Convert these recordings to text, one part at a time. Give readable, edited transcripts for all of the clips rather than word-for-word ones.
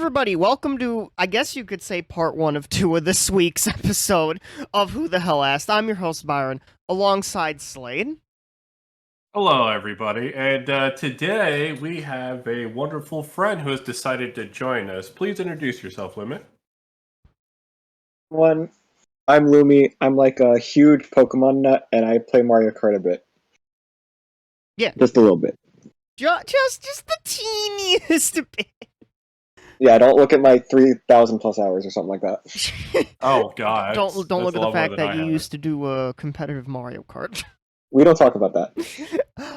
everybody. Welcome to, I guess you could say, part one of two of this week's episode of Who the Hell Asked. I'm your host, Byron, alongside Slade. Hello, everybody, and today we have a wonderful friend who has decided to join us. Please introduce yourself, Lumi. One, I'm Lumi. I'm like a huge Pokemon nut, and I play Mario Kart a bit. Yeah. Just a little bit. Just the teeniest bit. Yeah, don't look at my 3,000 plus hours or something like that. Oh, God. Don't look at the fact that you have. used to do competitive Mario Kart. We don't talk about that.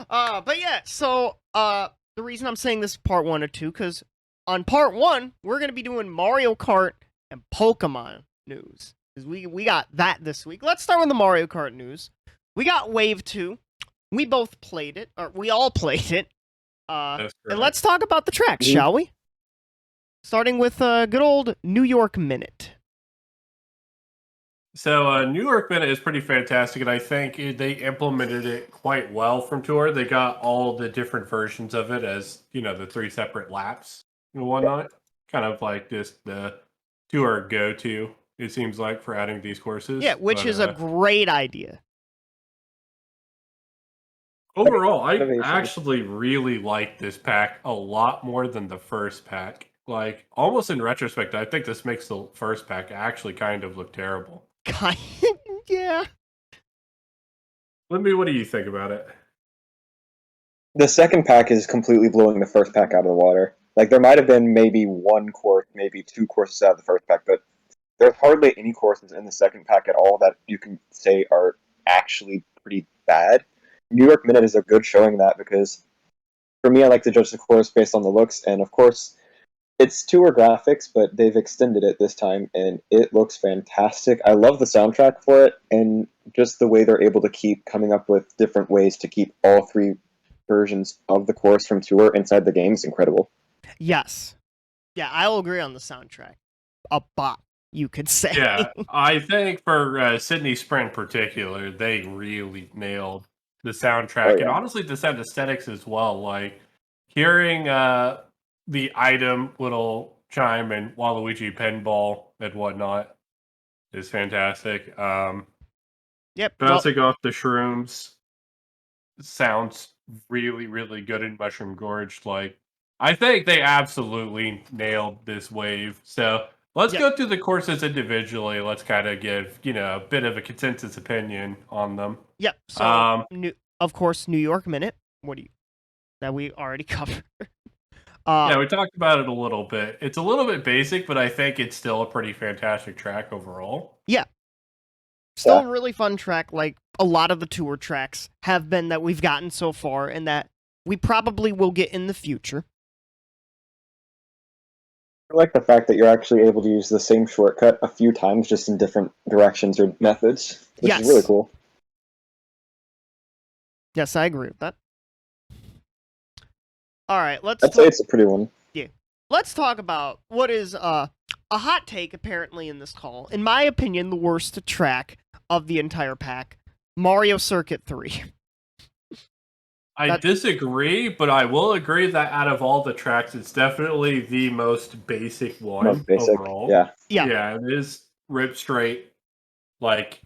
But yeah, so the reason I'm saying this is part one or two, because on part one, we're going to be doing Mario Kart and Pokemon news. Because we got that this week. Let's start with the Mario Kart news. We got Wave 2. We both played it, or we all played it. And let's talk about the tracks, shall we? Starting with good old New York Minute. So, New York Minute is pretty fantastic, and I think they implemented it quite well from Tour. They got all the different versions of it as, the 3 separate laps and whatnot. Kind of like just the Tour go-to, it seems like, for adding these courses. Yeah, which is a great idea. Overall, I actually really like this pack a lot more than the first pack. Like, almost in retrospect, I think this makes the first pack actually kind of look terrible. Yeah. What do you think about it? The second pack is completely blowing the first pack out of the water. Like, there might have been maybe one course, maybe 2 courses out of the first pack, but there's hardly any courses in the second pack at all that you can say are actually pretty bad. New York Minute is a good showing that, because for me, I like to judge the course based on the looks, and of course, it's Tour graphics, but they've extended it this time, and it looks fantastic. I love the soundtrack for it, and just the way they're able to keep coming up with different ways to keep all 3 versions of the course from Tour inside the game is incredible. Yes. Yeah, I'll agree on the soundtrack. A bop, you could say. Yeah, I think for Sydney Sprint in particular, they really nailed the soundtrack, and honestly, the sound aesthetics as well. Like, hearing the item little chime and Waluigi pinball and whatnot is fantastic. Yep. Bouncing off the shrooms sounds really, really good in Mushroom Gorge. Like, I think they absolutely nailed this wave. So let's go through the courses individually. Let's kind of give, a bit of a consensus opinion on them. Yep. So, of course, New York Minute. That we already covered. Yeah, we talked about it a little bit. It's a little bit basic, but I think it's still a pretty fantastic track overall. Yeah. Still a really fun track, like a lot of the Tour tracks have been that we've gotten so far, and that we probably will get in the future. I like the fact that you're actually able to use the same shortcut a few times, just in different directions or methods, which is really cool. Yes, I agree with that. All right, I'd say it's a pretty one. Yeah. Let's talk about what is a hot take, apparently, in this call. In my opinion, the worst track of the entire pack, Mario Circuit 3. I disagree, but I will agree that out of all the tracks, it's definitely the most basic one overall. Yeah, it is ripped straight, like,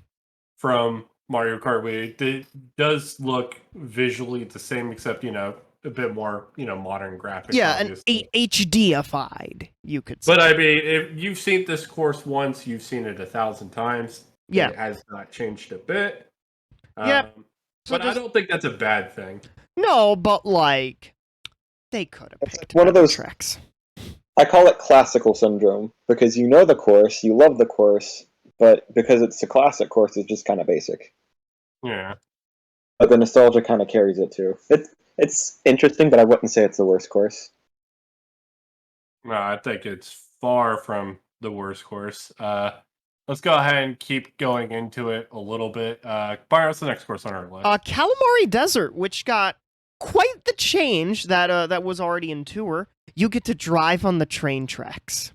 from Mario Kart Wii. It does look visually the same, except, a bit more, modern graphics. Yeah, obviously. An HDified, you could say. But I mean, if you've seen this course once, you've seen it 1,000 times. Yeah. It has not changed a bit. Yep. But I don't think that's a bad thing. No, but like, they could have picked one of those tracks. I call it classical syndrome, because you know the course, you love the course, but because it's a classic course, it's just kind of basic. Yeah. But the nostalgia kind of carries it too. It's interesting, but I wouldn't say it's the worst course. No, I think it's far from the worst course. Let's go ahead and keep going into it a little bit. Byron, what's the next course on our list? Calamari Desert, which got quite the change that was already in Tour. You get to drive on the train tracks.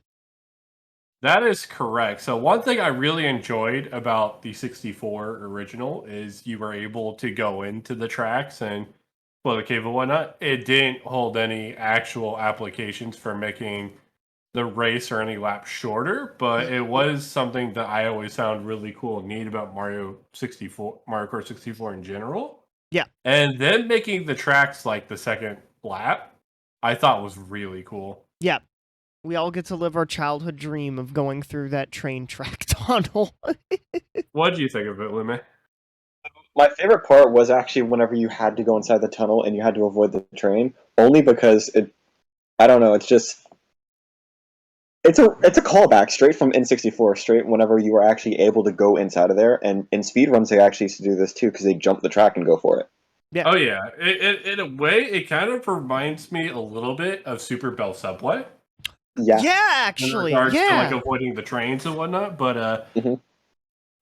That is correct. So one thing I really enjoyed about the 64 original is you were able to go into the tracks and the cave and whatnot. It didn't hold any actual applications for making the race or any lap shorter, but it was something that I always found really cool and neat about Mario Kart 64 in general. Yeah. And then making the tracks like the second lap, I thought was really cool. Yeah. We all get to live our childhood dream of going through that train track tunnel. What did you think of it, Lumi? My favorite part was actually whenever you had to go inside the tunnel and you had to avoid the train, only because I don't know, it's a callback straight from N64, straight whenever you were actually able to go inside of there, and in speedruns they actually used to do this too, because they jump the track and go for it. Yeah. Oh yeah, in a way, it kind of reminds me a little bit of Super Bell Subway. Yeah. Yeah, actually. In regards to like avoiding the trains and whatnot, but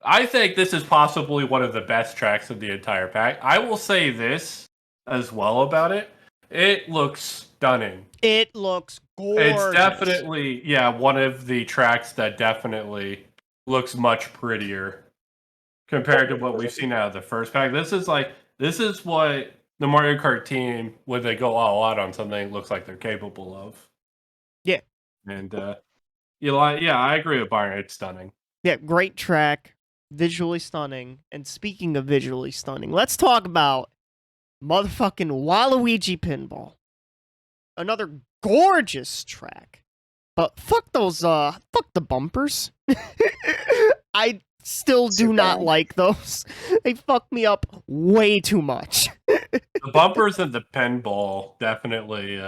I think this is possibly one of the best tracks of the entire pack. I will say this as well about it. It looks stunning. It looks gorgeous. It's definitely, one of the tracks that definitely looks much prettier compared to what we've seen out of the first pack. This is what the Mario Kart team, when they go all out on something, looks like they're capable of. Yeah. And, I agree with Byron. It's stunning. Yeah, great track. Visually stunning. And speaking of visually stunning, let's talk about motherfucking Waluigi Pinball. Another gorgeous track. But fuck the bumpers. I still do not like those. They fuck me up way too much. The bumpers and the pinball definitely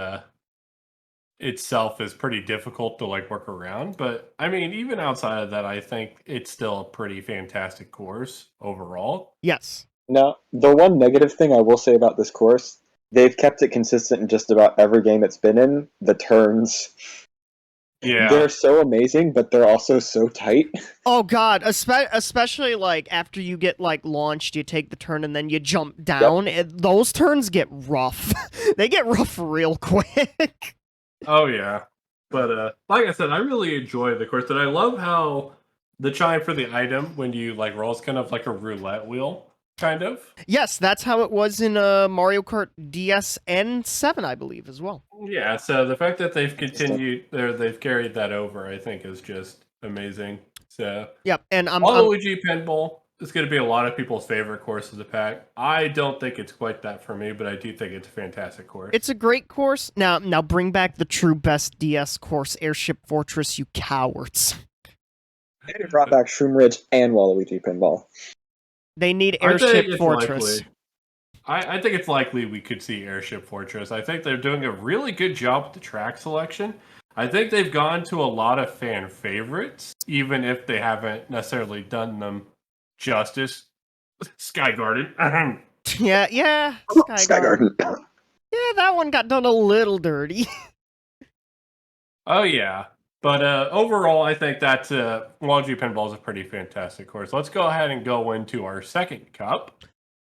itself is pretty difficult to like work around, but I mean, even outside of that, I think it's still a pretty fantastic course overall. Yes. Now, the one negative thing I will say about this course, they've kept it consistent in just about every game it's been in. The turns, they're so amazing, but they're also so tight. Oh god, especially like after you get like launched, you take the turn and then you jump down. Yep. Those turns get rough. They get rough real quick. Oh yeah, but like I said, I really enjoy the course, and I love how the chime for the item when you like roll is kind of like a roulette wheel, kind of. Yes, that's how it was in Mario Kart DS N7, I believe, as well. Yeah, so the fact that they've they've carried that over, I think, is just amazing. So yep, and Waluigi Pinball is going to be a lot of people's favorite course of the pack. I don't think it's quite that for me, but I do think it's a fantastic course. It's a great course. Now bring back the true best DS course, Airship Fortress, you cowards. They need to brought back Shroom Ridge and Waluigi Pinball. They need Airship Fortress. I think it's likely we could see Airship Fortress. I think they're doing a really good job with the track selection. I think they've gone to a lot of fan favorites, even if they haven't necessarily done them justice. Sky Garden. Yeah. Sky Garden. Yeah, that one got done a little dirty. Oh, yeah. But overall, I think that Waluigi Pinball is a pretty fantastic course. Let's go ahead and go into our second cup.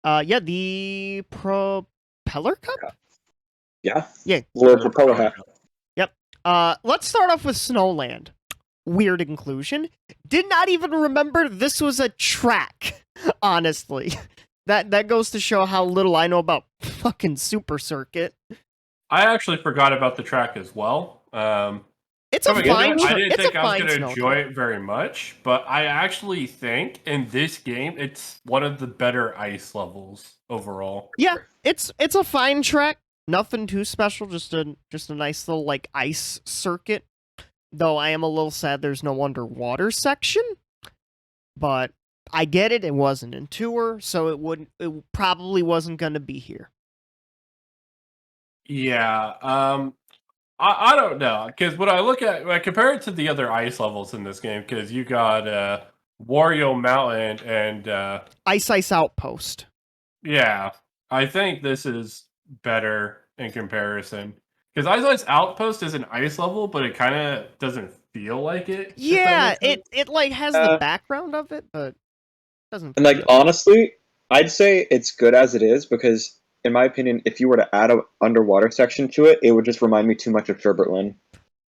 The Propeller Cup? Yeah. Yeah. Little propeller hat. Yep. Let's start off with Snowland. Weird inclusion. Did not even remember this was a track, honestly. That goes to show how little I know about fucking Super Circuit. I actually forgot about the track as well. It's a fine track. I didn't think I was going to enjoy it very much, but I actually think in this game it's one of the better ice levels overall. Yeah, it's a fine track. Nothing too special. Just a nice little like ice circuit. Though I am a little sad there's no underwater section. But I get it. It wasn't in Tour, so it probably wasn't going to be here. Yeah. I don't know, because when I look at, I compare it to the other ice levels in this game, because you got Wario Mountain and Ice Outpost. Yeah, I think this is better in comparison, because Ice Outpost is an ice level, but it kind of doesn't feel like it. Yeah, it like has the background of it, but doesn't. And like honestly, I'd say it's good as it is because, in my opinion, if you were to add an underwater section to it, it would just remind me too much of Sherbertland.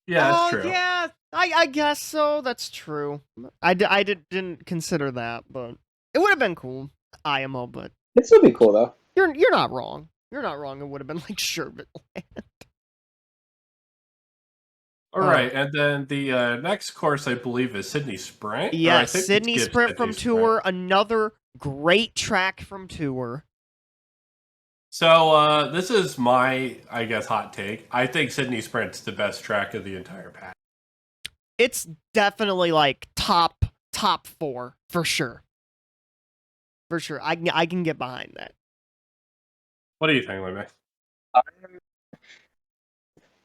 Yeah, that's true. Yeah, I guess so. That's true. I didn't consider that, but it would have been cool. IMO, but it'd still be cool though. You're not wrong. You're not wrong. It would have been like Sherbertland. All right, and then the next course, I believe, is Sydney Sprint. Yes, Sydney Sprint from Tour, another great track from Tour. So this is my, I guess, hot take. I think Sydney Sprint's the best track of the entire pack. It's definitely like top 4 for sure. For sure, I can get behind that. What do you think, Lumi?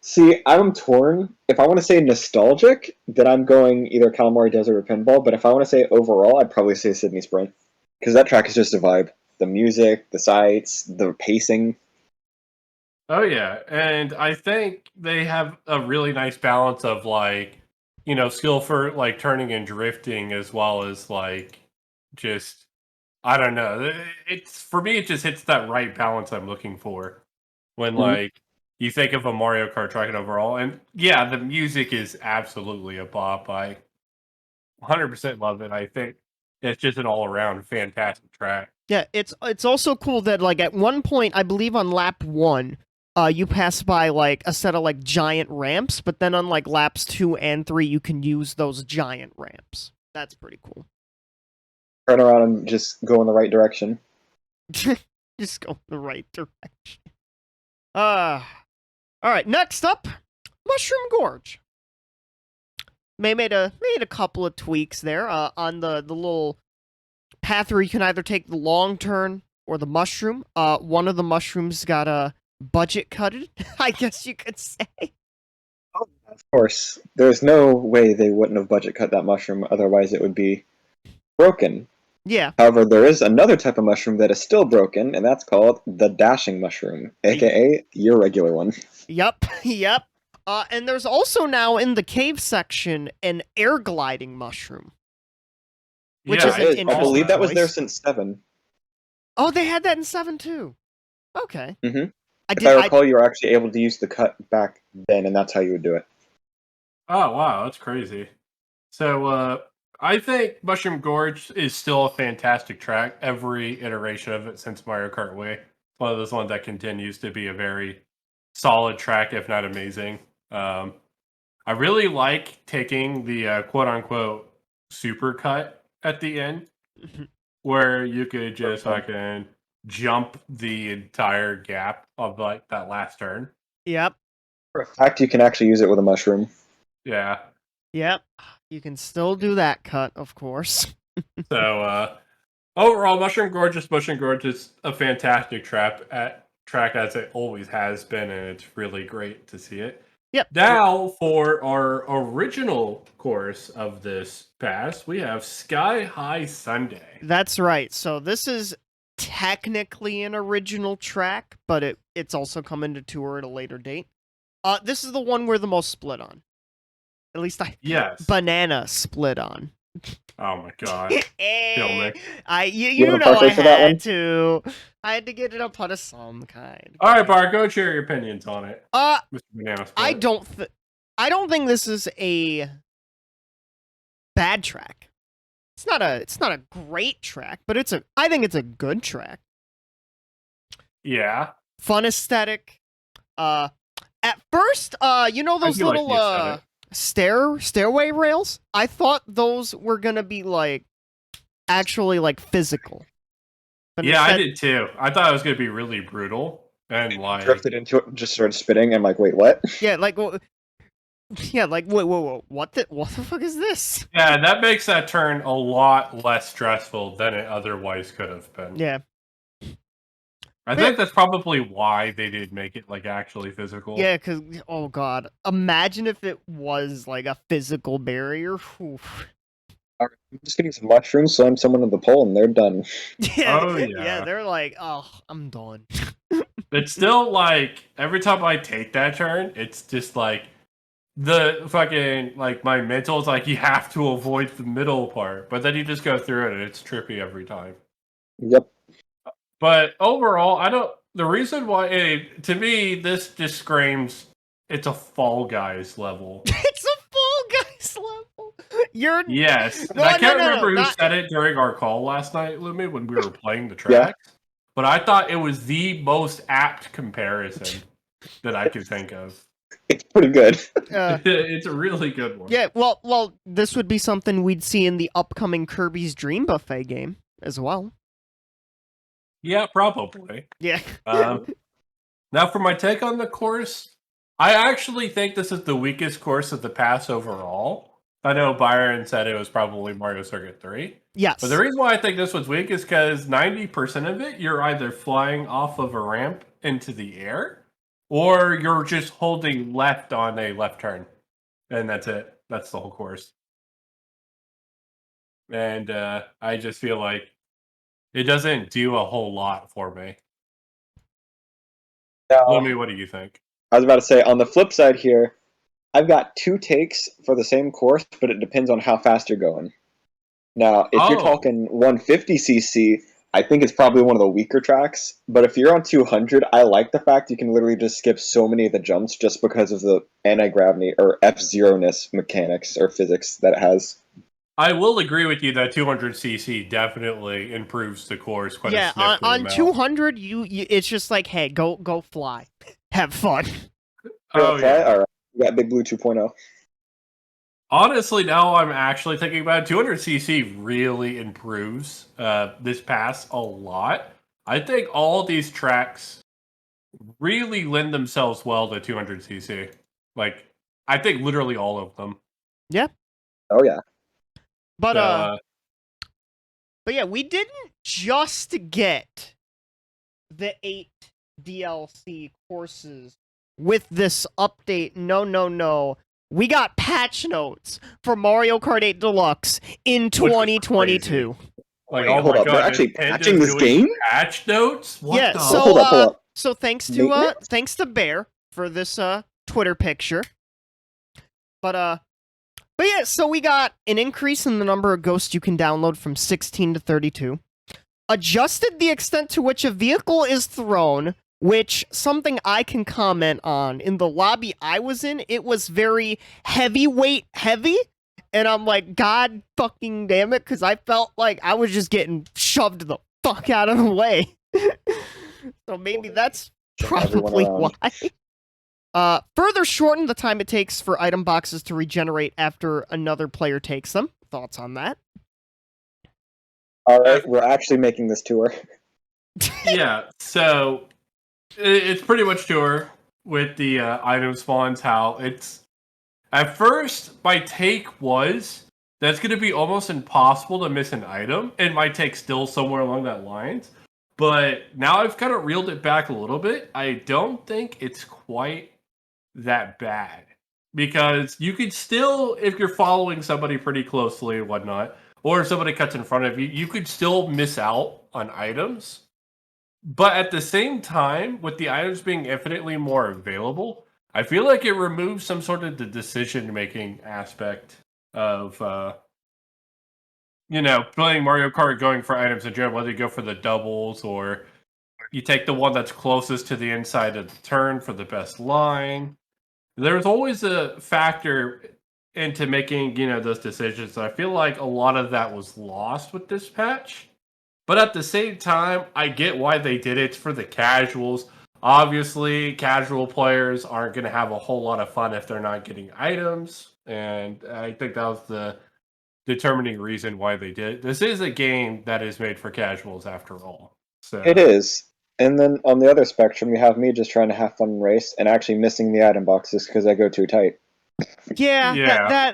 See, I'm torn. If I want to say nostalgic, then I'm going either Calamari Desert or Pinball. But if I want to say overall, I'd probably say Sydney Sprint. Because that track is just a vibe. The music, the sights, the pacing. Oh, yeah. And I think they have a really nice balance of, like, you know, skill for, like, turning and drifting as well as, like, just, I don't know. It's, for me, it just hits that right balance I'm looking for when, like, you think of a Mario Kart track overall, and yeah, the music is absolutely a bop. I 100% love it. I think it's just an all-around fantastic track. Yeah, it's also cool that like at one point, I believe on lap 1, you pass by like a set of like giant ramps, but then on like laps 2 and 3, you can use those giant ramps. That's pretty cool. Turn around and just go in the right direction. Just go in the right direction. All right, next up, Mushroom Gorge. They made a couple of tweaks there on the little path where you can either take the long turn or the mushroom. One of the mushrooms got a budget cutted, I guess you could say. Oh, of course. There's no way they wouldn't have budget cut that mushroom, otherwise it would be broken. Yeah. However, there is another type of mushroom that is still broken, and that's called the dashing mushroom, aka your regular one. Yep. And there's also now in the cave section an air gliding mushroom. Which is an interesting I believe that was choice. there since 7. Oh, they had that in 7 too. Okay. Mm-hmm. If I recall, you were actually able to use the cut back then, and that's how you would do it. Oh, wow, that's crazy. So, I think Mushroom Gorge is still a fantastic track. Every iteration of it since Mario Kart Wii. It's one of those ones that continues to be a very solid track, if not amazing. I really like taking the quote-unquote super cut at the end, where you could just fucking jump the entire gap of like that last turn. Yep. For a fact, you can actually use it with a mushroom. Yeah. Yep. You can still do that cut, of course. So, overall, Mushroom Gorge is a fantastic track as it always has been, and it's really great to see it. Yep. Now, for our original course of this pass, we have Sky High Sunday. That's right. So this is technically an original track, but it's also coming to Tour at a later date. This is the one we're the most split on. At least Banana split on. Oh my god. Kill me. You know I had to. I had to get it up on some kind. Alright, Bar, go share your opinions on it. Mr. Banana split. I don't think this is a bad track. It's not a great track, but I think it's a good track. Yeah. Fun aesthetic. At first, you know those little stairway rails? I thought those were gonna be like actually like physical. But yeah, I did too. I thought it was gonna be really brutal and like drifted into it and just started spitting. I'm like, wait, what? Yeah, like whoa, what the fuck is this? Yeah, that makes that turn a lot less stressful than it otherwise could have been. Yeah. I think that's probably why they did make it like actually physical. Yeah, because oh god, imagine if it was like a physical barrier. Oof. I'm just getting some mushrooms, slam someone on the pole, and they're done. Yeah, they're like, oh, I'm done. It's still like every time I take that turn, it's just like the fucking like my mental is like you have to avoid the middle part, but then you just go through it and it's trippy every time. Yep. But overall, the reason why, to me, this just screams, it's a Fall Guys level. It's a Fall Guys level? Yes. I can't remember who said it during our call last night, Lumi, when we were playing the tracks. But I thought it was the most apt comparison that I could think of. It's pretty good. It's a really good one. Yeah, well, this would be something we'd see in the upcoming Kirby's Dream Buffet game as well. Yeah, probably. Yeah. Now, for my take on the course, I actually think this is the weakest course of the pass overall. I know Byron said it was probably Mario Circuit 3. Yes. But the reason why I think this one's weak is because 90% of it, you're either flying off of a ramp into the air, or you're just holding left on a left turn. And that's it. That's the whole course. And I just feel like it doesn't do a whole lot for me. Lumi, what do you think? I was about to say, on the flip side here, I've got 2 takes for the same course, but it depends on how fast you're going. Now, if you're talking 150cc, I think it's probably one of the weaker tracks. But if you're on 200, I like the fact you can literally just skip so many of the jumps just because of the anti-gravity or F-Zero-ness mechanics or physics that it has. I will agree with you that 200cc definitely improves the course quite a significant on amount. 200, you it's just like, hey, go fly. Have fun. Oh, yeah. All right. We got Big Blue 2.0. Honestly, now I'm actually thinking about it, 200cc really improves this pass a lot. I think all these tracks really lend themselves well to 200cc. Like, I think literally all of them. Yeah. Oh, yeah. But yeah, we didn't just get the 8 DLC courses with this update. No. We got patch notes for Mario Kart 8 Deluxe in 2022. Like, oh my god, they're actually patching this game? Patch notes? What yeah, the? Hold up. So thanks to Bear for this Twitter picture. But yeah, so we got an increase in the number of ghosts you can download from 16 to 32. Adjusted the extent to which a vehicle is thrown, which something I can comment on. In the lobby I was in, it was very heavyweight heavy, and I'm like, God fucking damn it, because I felt like I was just getting shoved the fuck out of the way. So maybe that's probably why. Further shortened the time it takes for item boxes to regenerate after another player takes them. Thoughts on that? Alright, we're actually making this tour. Yeah, so it's pretty much tour with the item spawns, how it's... At first, my take was that's going to be almost impossible to miss an item, and my take still somewhere along that lines. But now I've kind of reeled it back a little bit. I don't think it's quite that bad, because you could still, if you're following somebody pretty closely and whatnot, or if somebody cuts in front of you, you could still miss out on items. But at the same time, with the items being infinitely more available, I feel like it removes some sort of the decision-making aspect of, playing Mario Kart, going for items in general, whether you go for the doubles or you take the one that's closest to the inside of the turn for the best line. There's always a factor into making, those decisions. I feel like a lot of that was lost with this patch. But at the same time, I get why they did it. It's for the casuals. Obviously, casual players aren't going to have a whole lot of fun if they're not getting items. And I think that was the determining reason why they did it. This is a game that is made for casuals, after all. So it is. And then on the other spectrum, you have me just trying to have fun and race and actually missing the item boxes because I go too tight. Yeah.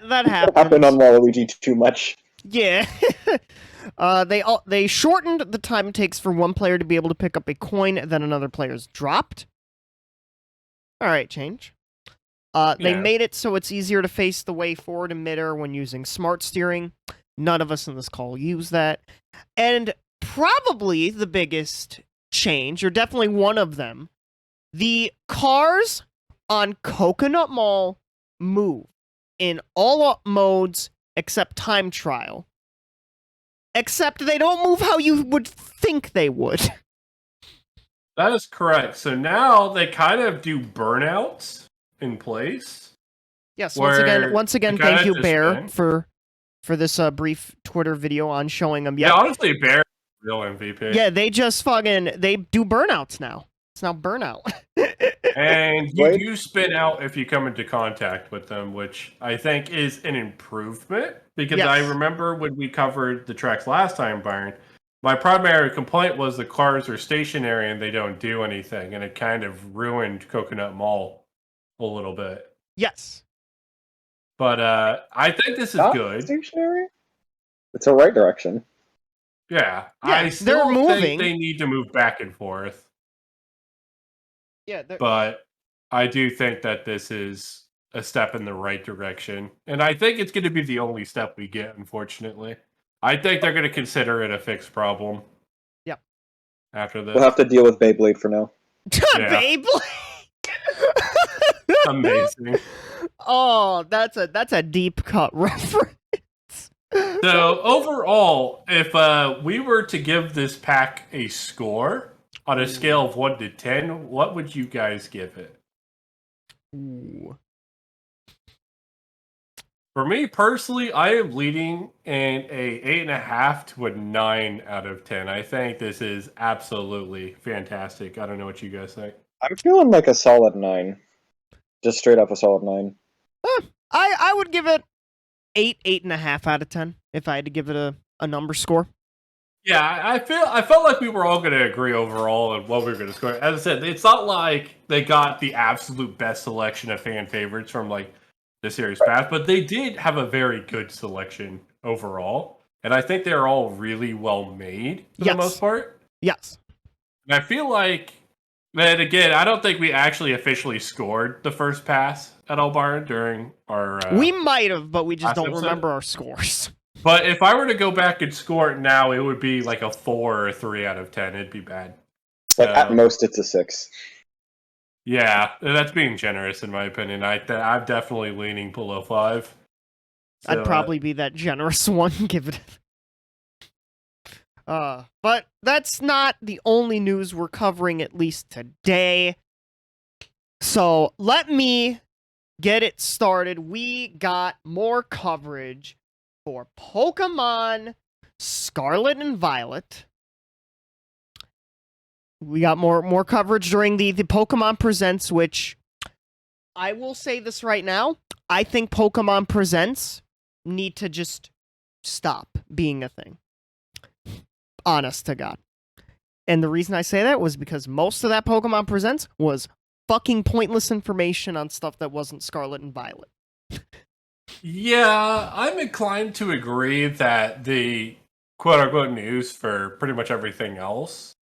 That happens. Happened on Waluigi too much. Yeah. They shortened the time it takes for one player to be able to pick up a coin that another player's dropped. All right, change. They made it so it's easier to face the way forward in midair when using smart steering. None of us in this call use that. And probably the biggest change, or definitely one of them, the cars on Coconut Mall move in all modes except time trial. Except they don't move how you would think they would. That is correct. So now they kind of do burnouts in place. Yes, once again, thank you, Bear, for this brief Twitter video on showing them. Yeah, honestly, Bear is real MVP. Yeah, they do burnouts now. It's now burnout. And you do spin out if you come into contact with them, which I think is an improvement. Because I remember when we covered the tracks last time, Byron, my primary complaint was the cars are stationary and they don't do anything. And it kind of ruined Coconut Mall a little bit. Yes. But I think this is good. Stationary? It's a right direction. Yeah. I still think they need to move back and forth. Yeah, but I do think that this is a step in the right direction. And I think it's going to be the only step we get, unfortunately. I think they're going to consider it a fixed problem. Yep. After this. We'll have to deal with Beyblade for now. Beyblade? Amazing. Oh, that's a deep cut reference. So, overall, if we were to give this pack a score on a scale of 1 to 10, what would you guys give it? Ooh. For me personally, I am leading in a 8.5 to a 9 out of 10. I think this is absolutely fantastic. I don't know what you guys think. I'm feeling like a solid 9. Just straight up a solid 9. I would give it 8.5 out of 10 if I had to give it a number score. Yeah, I felt like we were all going to agree overall on what we were going to score. As I said, it's not like they got the absolute best selection of fan favorites from like the series past, but they did have a very good selection overall, and I think they're all really well made for the most part. Yes, and I feel like that again. I don't think we actually officially scored the first pass at Byron during our. We might have, but we just don't remember our scores. But if I were to go back and score it now, it would be like a 4 or 3 out of 10. It'd be bad. Like at most, it's a 6. Yeah, that's being generous in my opinion. I'm definitely leaning below 5. So, I'd probably be that generous one. Give it. But that's not the only news we're covering, at least today. So let me get it started. We got more coverage for Pokemon Scarlet and Violet. We got more coverage during the Pokemon Presents, which I will say this right now. I think Pokemon Presents need to just stop being a thing. Honest to God. And the reason I say that was because most of that Pokemon Presents was fucking pointless information on stuff that wasn't Scarlet and Violet. Yeah, I'm inclined to agree that the quote-unquote news for pretty much everything else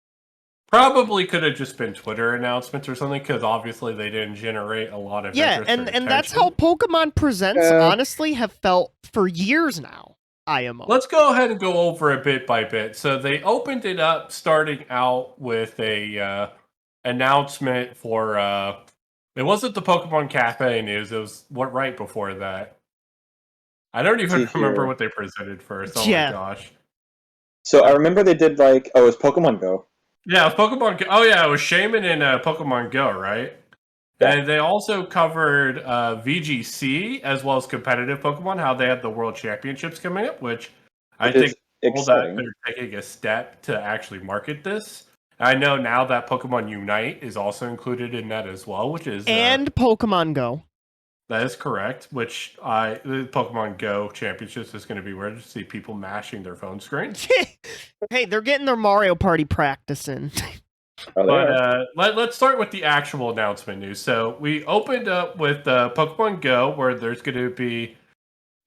probably could have just been Twitter announcements or something, because obviously they didn't generate a lot of interest and that's how Pokemon Presents honestly have felt for years now. IMO. Let's go ahead and go over it bit by bit. So they opened it up starting out with a announcement for it wasn't the Pokemon Cafe news, it was right before that. I don't even remember what they presented first. Oh my gosh. So I remember they did it was Pokemon Go. Yeah, it was Pokemon Go. Oh yeah, it was Shaman and Pokemon Go, right? Yeah. And they also covered VGC as well as competitive Pokemon, how they have the World Championships coming up, which I think that they're taking a step to actually market this. I know now that Pokemon Unite is also included in that as well, which is... And Pokemon Go. That is correct, which the Pokemon Go Championships is going to be weird to see people mashing their phone screens. Hey, they're getting their Mario Party practice in. But let's start with the actual announcement news. So we opened up with Pokemon Go, where there's going to be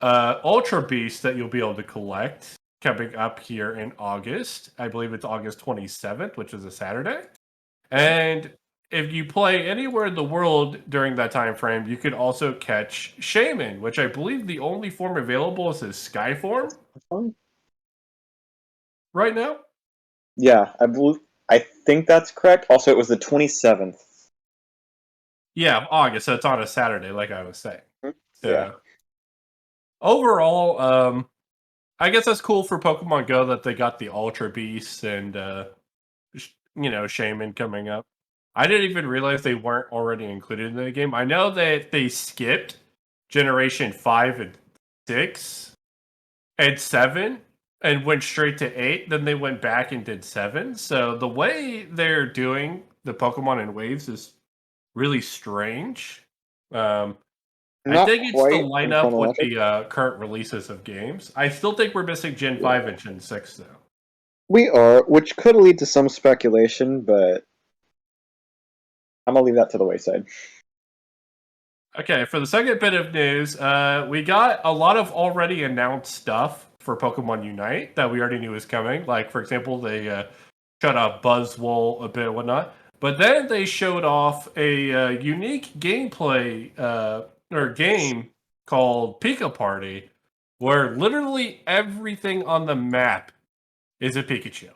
Ultra Beasts that you'll be able to collect coming up here in August. I believe it's August 27th, which is a Saturday. And if you play anywhere in the world during that time frame, you can also catch Shaman, which I believe the only form available is his Sky form. Right now? Yeah, I think that's correct. Also, it was the 27th. Yeah, August, so it's on a Saturday, like I was saying. Yeah. Overall, I guess that's cool for Pokemon Go that they got the Ultra Beasts and, Shaman coming up. I didn't even realize they weren't already included in the game. I know that they skipped Generation 5 and 6 and 7 and went straight to 8. Then they went back and did 7. So the way they're doing the Pokemon in waves is really strange. I Not think it's the quite lineup with the current releases of games. I still think we're missing Gen 5 and Gen 6, though. We are, which could lead to some speculation, but I'm going to leave that to the wayside. Okay, for the second bit of news, we got a lot of already announced stuff for Pokemon Unite that we already knew was coming. Like, for example, they showed off Buzzwole a bit and whatnot. But then they showed off a unique gameplay or game called Pika Party, where literally everything on the map is a Pikachu.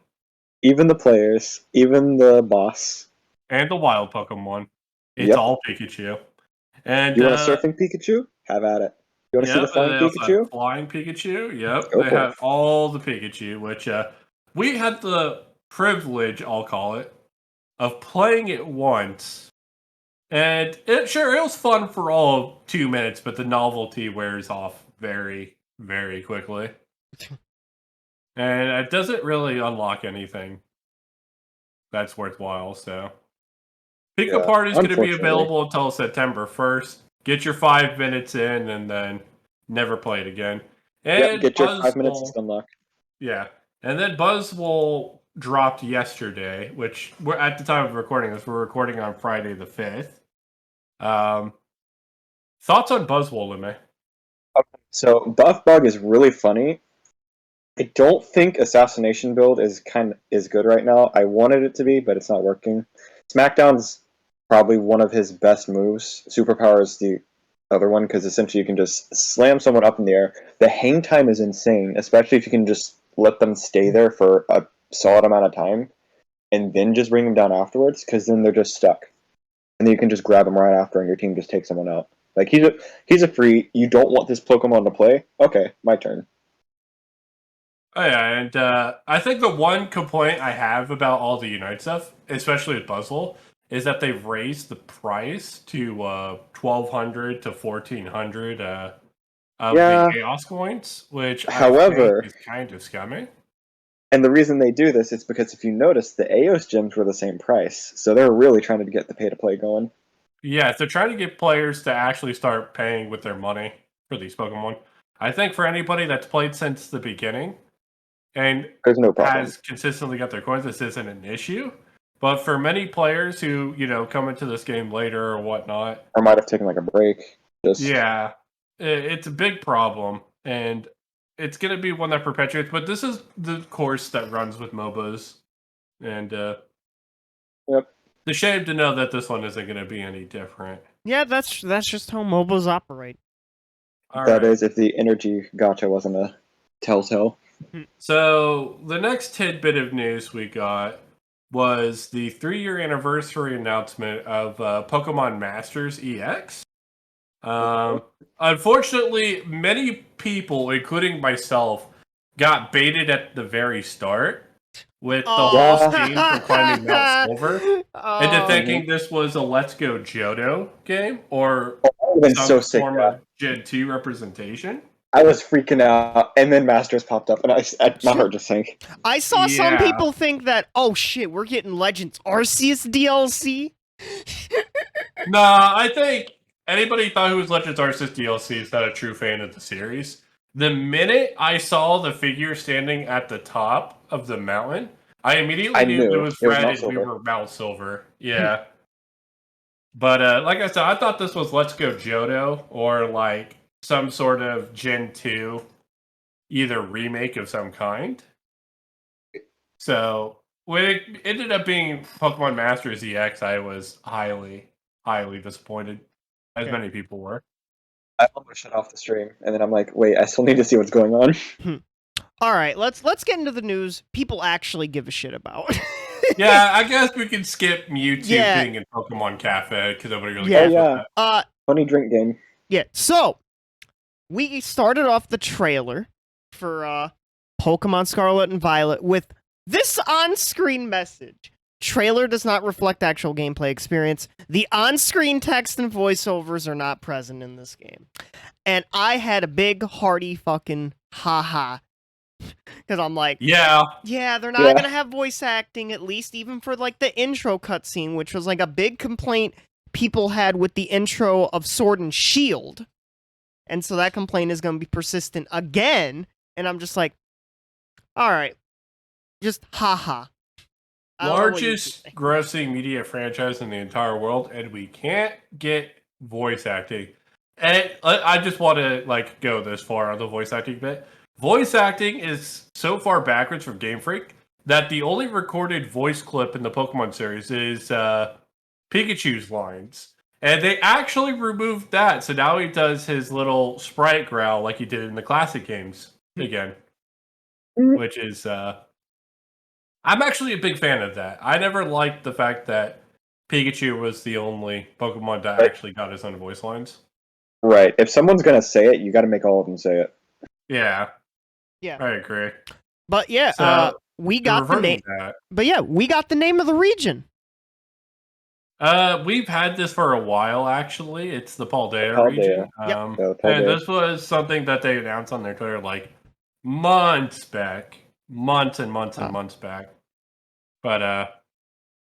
Even the players, even the boss. And the wild Pokemon. It's all Pikachu. And you want a surfing Pikachu? Have at it. You want to see the flying Pikachu? Flying Pikachu, yep. They had all the Pikachu, which we had the privilege, I'll call it, of playing it once. And it was fun for all of 2 minutes, but the novelty wears off very, very quickly. And it doesn't really unlock anything that's worthwhile, so. Pika Party is going to be available until September 1st. Get your 5 minutes in and then never play it again. And get your 5 minutes unlocked. Yeah. And then Buzzwole dropped yesterday, which we're at the time of recording this, we're recording on Friday the 5th. Thoughts on Buzzwole, Lumi? So Buff Bug is really funny. I don't think Assassination Build is good right now. I wanted it to be, but it's not working. Smackdown's probably one of his best moves. Superpower is the other one, because essentially you can just slam someone up in the air. The hang time is insane, especially if you can just let them stay there for a solid amount of time, and then just bring them down afterwards, because then they're just stuck. And then you can just grab them right after, and your team just takes someone out. Like, he's a free, you don't want this Pokemon to play? Okay, my turn. Oh yeah, and I think the one complaint I have about all the Unite stuff, especially with Buzzwole, is that they've raised the price to 1,200 to 1,400 of the Chaos coins, which however, I think is kind of scummy. And the reason they do this is because if you notice, the Aeos gems were the same price, so they're really trying to get the pay-to-play going. Yeah, they're trying to get players to actually start paying with their money for these Pokemon. I think for anybody that's played since the beginning and there's no problem. Has consistently got their coins, this isn't an issue. But for many players who, come into this game later or whatnot, or might have taken like a break. Yeah, it's a big problem, and it's going to be one that perpetuates. But this is the course that runs with MOBAs, and yep. It's a shame to know that this one isn't going to be any different. Yeah, that's just how MOBAs operate. That is, if the energy gacha wasn't a telltale. So the next tidbit of news we got was the 3-year anniversary announcement of Pokemon Masters EX. Unfortunately, many people, including myself, got baited at the very start with the whole scheme for climbing Mount Silver into thinking this was a Let's Go Johto game or some form of Gen 2 representation. I was freaking out, and then Masters popped up, and my heart just sank. I saw some people think that, oh shit, we're getting Legends Arceus DLC. Nah, I think anybody thought it was Legends Arceus DLC is not a true fan of the series. The minute I saw the figure standing at the top of the mountain, I immediately knew it was red and we were Mount Silver. Yeah. But like I said, I thought this was Let's Go Johto or like some sort of Gen 2 either remake of some kind. So when it ended up being Pokemon Masters EX, I was highly, highly disappointed, as many people were. I almost shut off the stream, and then I'm like, wait, I still need to see what's going on. All right, let's get into the news people actually give a shit about. Yeah, I guess we can skip Mewtwo being in Pokemon Cafe, because nobody really cares about that. Funny drink game. Yeah, so we started off the trailer for Pokemon Scarlet and Violet with this on-screen message. Trailer does not reflect actual gameplay experience. The on-screen text and voiceovers are not present in this game. And I had a big, hearty fucking haha. Because I'm like, yeah, they're not going to have voice acting, at least even for like the intro cutscene, which was like a big complaint people had with the intro of Sword and Shield. And so that complaint is going to be persistent again. And I'm just like, all right, just haha. Largest grossing media franchise in the entire world, and we can't get voice acting. And I just want to go this far on the voice acting bit. Voice acting is so far backwards from Game Freak that the only recorded voice clip in the Pokemon series is Pikachu's lines. And they actually removed that, so now he does his little sprite growl like he did in the classic games again. Which is... I'm actually a big fan of that. I never liked the fact that Pikachu was the only Pokemon that actually got his own voice lines. Right. If someone's going to say it, you got to make all of them say it. Yeah. Yeah. I agree. But yeah, so, we got the name. But yeah, we got the name of the region. We've had this for a while, actually. It's the Paldea region. And this was something that they announced on their Twitter months back. Months and months and months back. But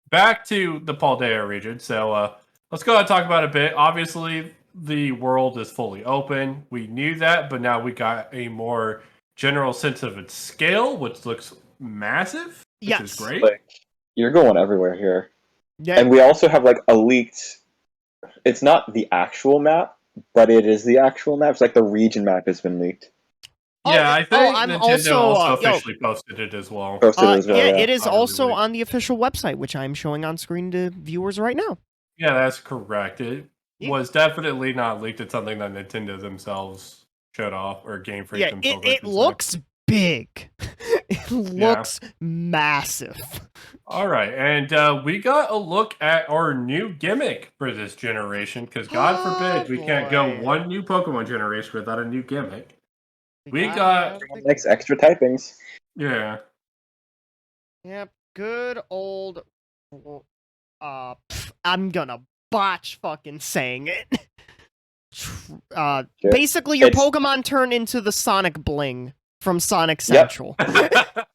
back to the Paldea region. So let's go ahead and talk about it a bit. Obviously, the world is fully open. We knew that, but now we got a more general sense of its scale, which looks massive, which is great. You're going everywhere here. Yeah. And we also have a leaked... It's not the actual map, but it is the actual map. It's the region map has been leaked. Yeah, I think Nintendo also officially posted it as well. Yeah, it is also on the official website, which I'm showing on screen to viewers right now. Yeah, that's correct. It was definitely not leaked. It's something that Nintendo themselves showed off, or Game Freak themselves. It looks big. It looks massive. All right, and we got a look at our new gimmick for this generation, because God forbid we can't go one new Pokemon generation without a new gimmick. We got next extra typings. Yeah. Yep. Good old. I'm gonna botch fucking saying it. Basically, your Pokemon turn into the Sonic Bling from Sonic Central. Yep.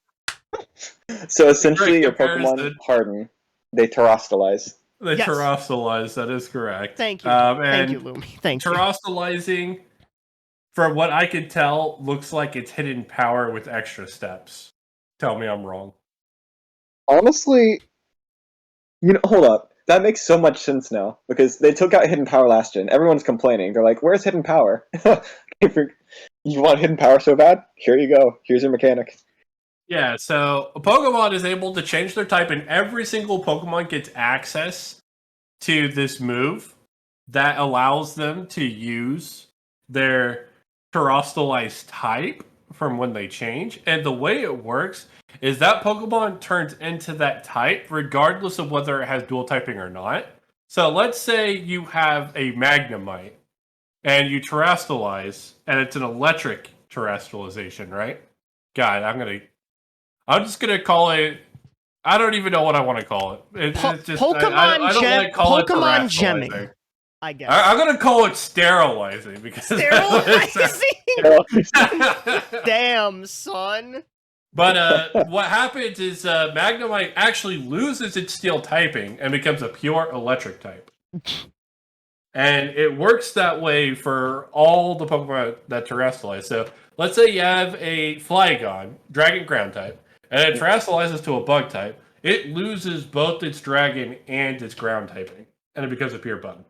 So essentially, your Pokemon harden. They terrestrialize. They terrestrialize. That is correct. Thank you. Thank you, Lumi. Thank you. Terrestrializing, from what I could tell, looks like it's hidden power with extra steps. Tell me I'm wrong. Honestly, hold up. That makes so much sense now, because they took out hidden power last gen. Everyone's complaining. They're like, where's hidden power? You want hidden power so bad? Here you go. Here's your mechanic. Yeah, so a Pokemon is able to change their type, and every single Pokemon gets access to this move that allows them to use their terrestrialized type from when they change. And the way it works is that Pokemon turns into that type regardless of whether it has dual typing or not. So let's say you have a Magnemite and you terrestrialize, and it's an electric terrestrialization, right? God, I'm just gonna call it. I don't even know what I want to call it. It's just Pokemon I don't want to call Pokemon it gemming. I guess I'm gonna call it sterilizing, because sterilizing. Damn, son. But what happens is Magnemite actually loses its steel typing and becomes a pure electric type. And it works that way for all the Pokemon that terrestrialize. So let's say you have a Flygon, Dragon Ground type, and it terrestrializes to a Bug type. It loses both its Dragon and its Ground typing, and it becomes a pure Bug.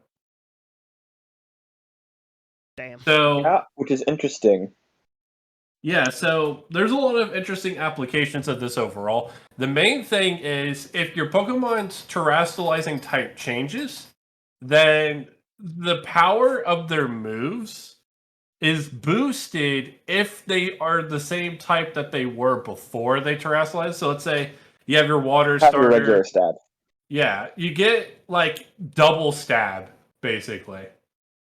Damn. So, which is interesting. Yeah, so there's a lot of interesting applications of this overall. The main thing is, if your Pokemon's terrestrializing type changes, then the power of their moves is boosted if they are the same type that they were before they terrestrialized. So let's say you have your water starter. Your regular stab. Yeah, you get double stab, basically,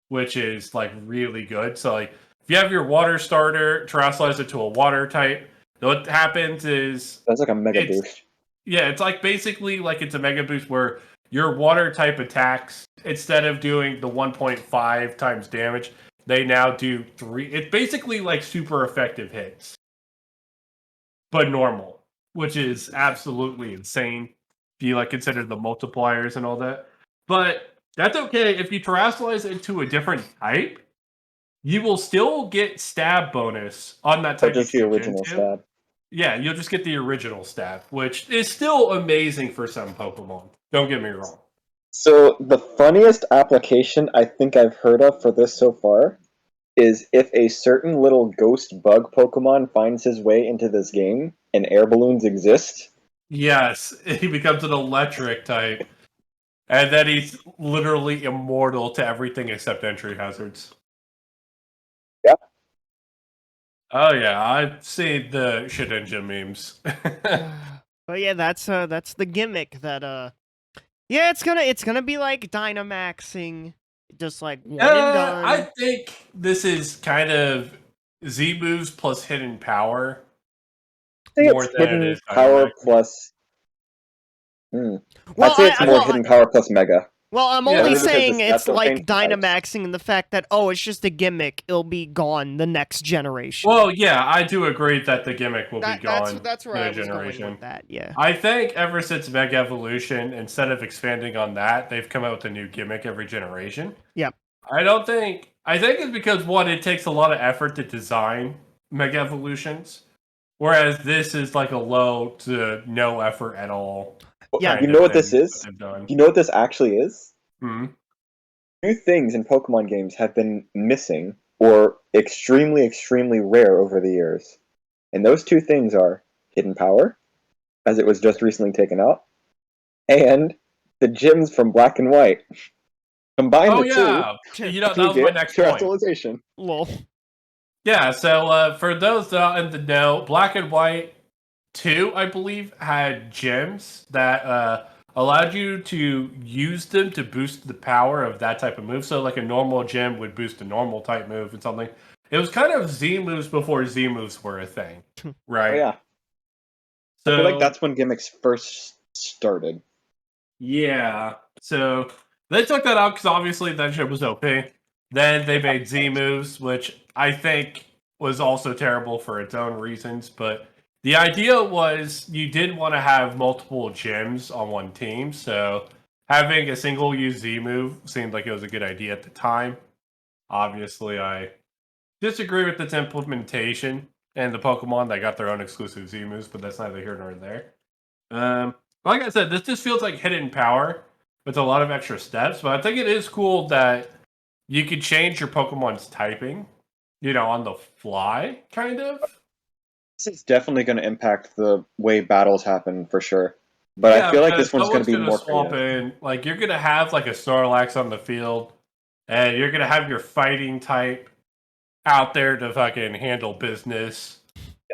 which is really good. So if you have your water starter, terrestrialize it to a water type, what happens is... That's a mega boost. Yeah, it's basically it's a mega boost where your water type attacks, instead of doing the 1.5 times damage, they now do 3. It's basically super effective hits. But normal, which is absolutely insane if you consider the multipliers and all that. But That's okay. If you terrestrialize it to a different type, you will still get stab bonus on that type. Just the original stab. Yeah, you'll just get the original stab, which is still amazing for some Pokemon. Don't get me wrong. So the funniest application I think I've heard of for this so far is if a certain little ghost bug Pokemon finds his way into this game and air balloons exist. Yes, he becomes an electric type. And then he's literally immortal to everything except entry hazards. Yeah. Oh yeah, I've seen the shit engine memes. But yeah, that's the gimmick that yeah, it's gonna be like Dynamaxing, just like one and done. I think this is kind of Z moves plus hidden power. I think it's hidden power plus. Well, I'd say it's more hidden power plus Mega. Well, I'm only saying it's like Dynamaxing and the fact that, it's just a gimmick. It'll be gone the next generation. Well, yeah, I do agree that the gimmick will be gone. That's where I was going with that, yeah. I think ever since Mega Evolution, instead of expanding on that, they've come out with a new gimmick every generation. Yep. I think it's because, one, it takes a lot of effort to design Mega Evolutions, whereas this is like a low to no effort at all. Yeah, you know what this is? You know what this actually is? Two things in Pokemon games have been missing or extremely, extremely rare over the years. And those two things are hidden power, as it was just recently taken out, and the gyms from Black and White. Combine the two. You know, that was my next point. Lol. Yeah, so for those that are in the know, Black and White 2, I believe, had gems that allowed you to use them to boost the power of that type of move. So like a normal gem would boost a normal type move and something. It was kind of Z moves before Z moves were a thing, right? Oh, yeah. So, I feel like that's when gimmicks first started. Yeah. So they took that out because obviously that shit was OP. Then they made Z moves, which I think was also terrible for its own reasons, but the idea was you didn't want to have multiple gyms on one team, so having a single use Z move seemed like it was a good idea at the time. Obviously, I disagree with its implementation and the Pokemon that got their own exclusive Z moves, but that's neither here nor there. Like I said, this just feels like hidden power with a lot of extra steps, but I think it is cool that you could change your Pokemon's typing, on the fly, kind of. This is definitely going to impact the way battles happen for sure. But I feel like this one's going to be more creative. Like, you're going to have like a Snorlax on the field, and you're going to have your fighting type out there to fucking handle business.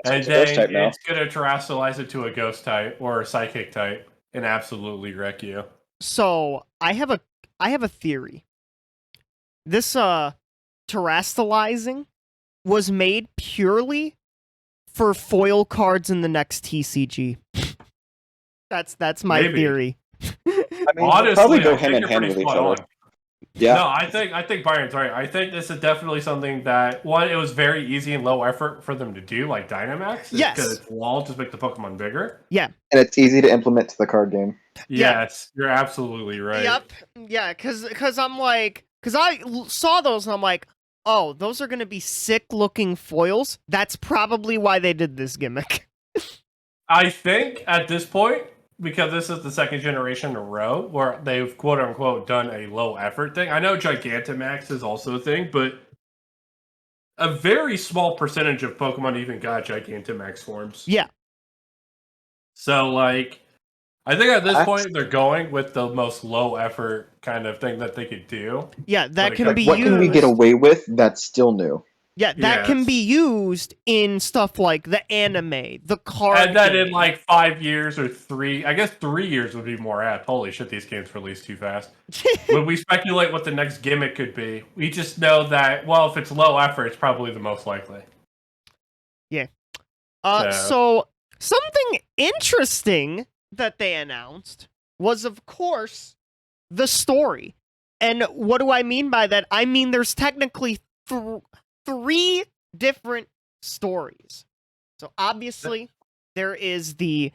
And then it's going to terrestrialize it to a ghost type or a psychic type and absolutely wreck you. So I have a theory. This terrestrializing was made purely for foil cards in the next TCG. That's my theory. I mean, honestly, probably go hand in hand with each other. Yeah. No, I think Byron's right. I think this is definitely something that, one, it was very easy and low effort for them to do, like Dynamax. Yes. Because it's wall to make the Pokemon bigger. Yeah. And it's easy to implement to the card game. Yes, you're absolutely right. Yep. Yeah, because I'm like, because I saw those and I'm like, oh, those are going to be sick-looking foils. That's probably why they did this gimmick. I think at this point, because this is the second generation in a row where they've quote-unquote done a low-effort thing. I know Gigantamax is also a thing, but a very small percentage of Pokemon even got Gigantamax forms. Yeah. So, like, I think at this point they're going with the most low-effort kind of thing that they could do. Yeah, that can be used. What can we get away with that's still new? Yeah, that can be used in stuff like the anime, the card and then in like 5 years or 3, I guess 3 years would be more apt. Holy shit, these games release too fast. When we speculate what the next gimmick could be, we just know that, well, if it's low effort, it's probably the most likely. Yeah. So something interesting that they announced was, of course, the story. And what do I mean by that? I mean there's technically 3 different stories. So obviously, there is the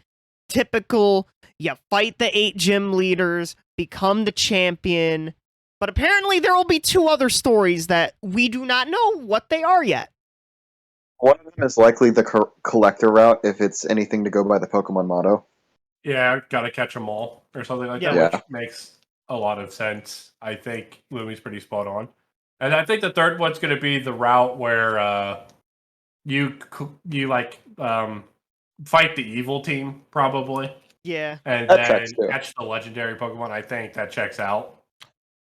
typical, you fight the 8 gym leaders, become the champion, But apparently there will be 2 other stories that we do not know what they are yet. One of them is likely the collector route, if it's anything to go by the Pokemon motto. Yeah, gotta catch them all, or something like that, which makes a lot of sense. I think Lumi's pretty spot on. And I think the third one's going to be the route where you like fight the evil team, probably. Yeah. And then catch the legendary Pokemon. I think that checks out.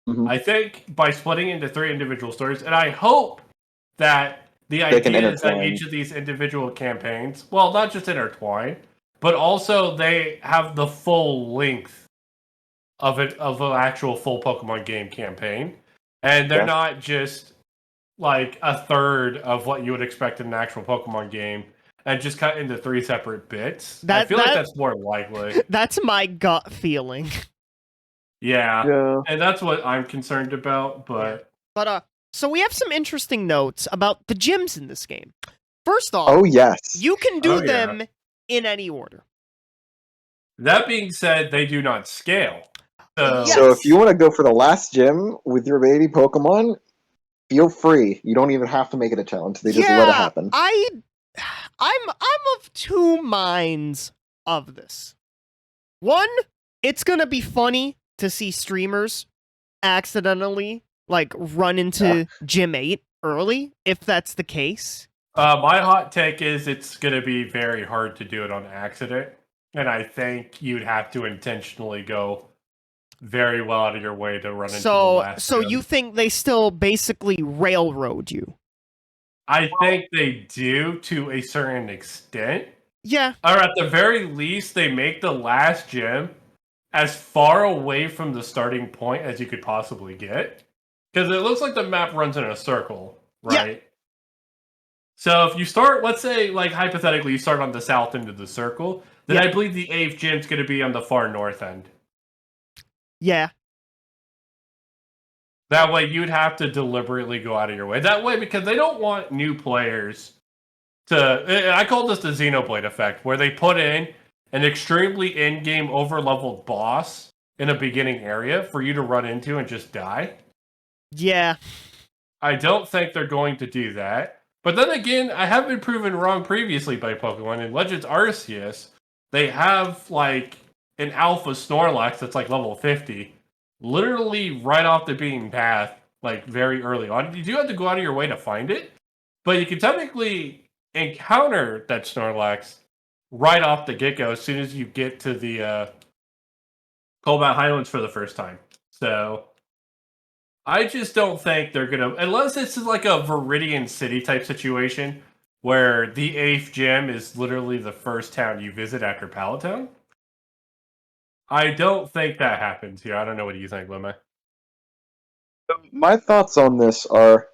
Mm-hmm. I think by splitting into 3 individual stories, and I hope that the idea is that each of these individual campaigns, well, not just intertwine, but also they have the full length of an actual full Pokemon game campaign. And they're not just like a third of what you would expect in an actual Pokemon game and just cut into 3 separate bits. I feel like that's more likely. That's my gut feeling. Yeah. And that's what I'm concerned about, but... But, so we have some interesting notes about the gyms in this game. First off, you can do them in any order. That being said, they do not scale. So if you want to go for the last gym with your baby Pokemon, feel free. You don't even have to make it a challenge. They just let it happen. I'm of 2 minds of this. One, it's gonna be funny to see streamers accidentally like run into Gym 8 early, if that's the case. My hot take is it's gonna be very hard to do it on accident, and I think you'd have to intentionally go very well out of your way to run into the last So gym. You think they still basically railroad you? I think they do to a certain extent. Yeah. Or at the very least, they make the last gym as far away from the starting point as you could possibly get. Because it looks like the map runs in a circle, right? Yeah. So if you start, let's say, like hypothetically, you start on the south end of the circle, then I believe the 8th gym's going to be on the far north end. Yeah. That way, you'd have to deliberately go out of your way. That way, because they don't want new players to... I call this the Xenoblade effect, where they put in an extremely in-game over-leveled boss in a beginning area for you to run into and just die. Yeah. I don't think they're going to do that. But then again, I have been proven wrong previously by Pokemon. In Legends Arceus, they have, like, an Alpha Snorlax that's, like, level 50. Literally right off the beaten path, like, very early on. You do have to go out of your way to find it. But you can technically encounter that Snorlax right off the get-go as soon as you get to the Cobalt Highlands for the first time. So, I just don't think they're going to... Unless this is like a Viridian City type situation, where the 8th gym is literally the first town you visit after Pallet Town. I don't think that happens here. I don't know what you think, Lumi. My thoughts on this are...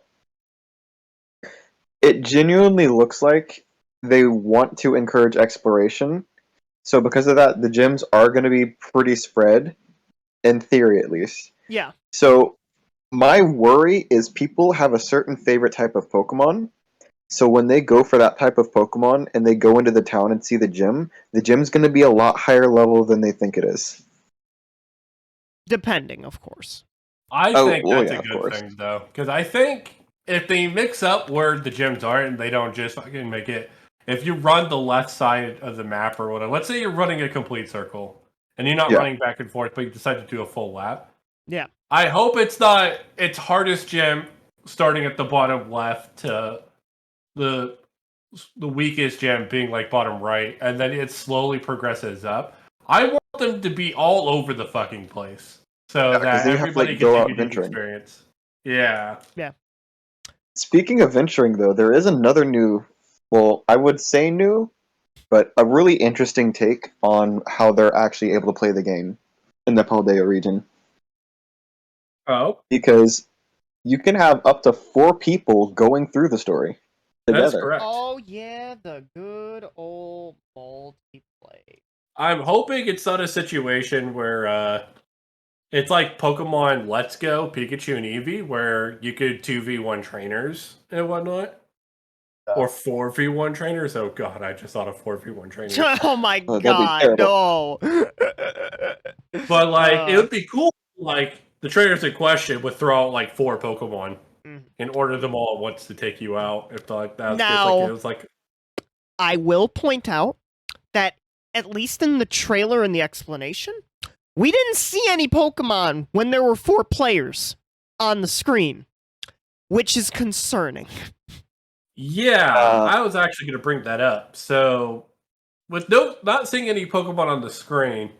It genuinely looks like they want to encourage exploration. So because of that, the gyms are going to be pretty spread, in theory at least. Yeah. So my worry is people have a certain favorite type of Pokemon. So when they go for that type of Pokemon and they go into the town and see the gym's going to be a lot higher level than they think it is. Depending, of course. I think that's a good thing, though. Because I think if they mix up where the gyms are and they don't just fucking make it... If you run the left side of the map or whatever... Let's say you're running a complete circle. And you're not running back and forth, but you decide to do a full lap. Yeah. I hope it's not... It's hardest gym starting at the bottom left to the weakest gym being like bottom right. And then it slowly progresses up. I want them to be all over the fucking place. So that everybody gets a unique experience. Yeah. Yeah. Speaking of venturing, though, there is another new... Well, I would say new, but a really interesting take on how they're actually able to play the game in the Paldea region. Oh? Because you can have up to 4 people going through the story together. That's correct. Oh, yeah, the good old multiplayer. I'm hoping it's not a situation where it's like Pokemon Let's Go, Pikachu and Eevee, where you could 2v1 trainers and whatnot. Or 4v1 trainers? Oh god, I just thought of 4v1 trainers. Oh my god, no! But like, it would be cool. Like, the trainers in question would throw out like 4 Pokemon and order them all at once to take you out. If like that's now, it was like. I will point out that at least in the trailer and the explanation, we didn't see any Pokemon when there were 4 players on the screen, which is concerning. Yeah, I was actually going to bring that up. So, with not seeing any Pokemon on the screen,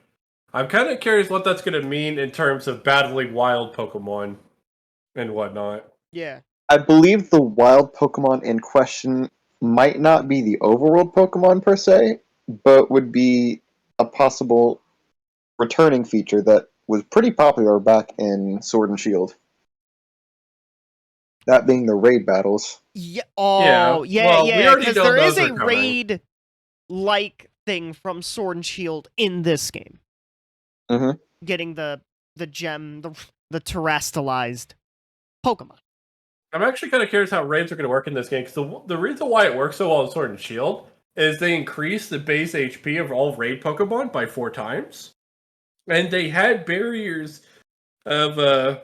I'm kind of curious what that's going to mean in terms of battling wild Pokemon and whatnot. Yeah. I believe the wild Pokemon in question might not be the overworld Pokemon per se, but would be a possible returning feature that was pretty popular back in Sword and Shield. That being the raid battles. Yeah. Oh, yeah. Because there is a raid-like thing from Sword and Shield in this game. Mm-hmm. Getting the gem, the terrestrialized Pokemon. I'm actually kind of curious how raids are going to work in this game, because the reason why it works so well in Sword and Shield is they increase the base HP of all raid Pokemon by 4 times. And they had barriers of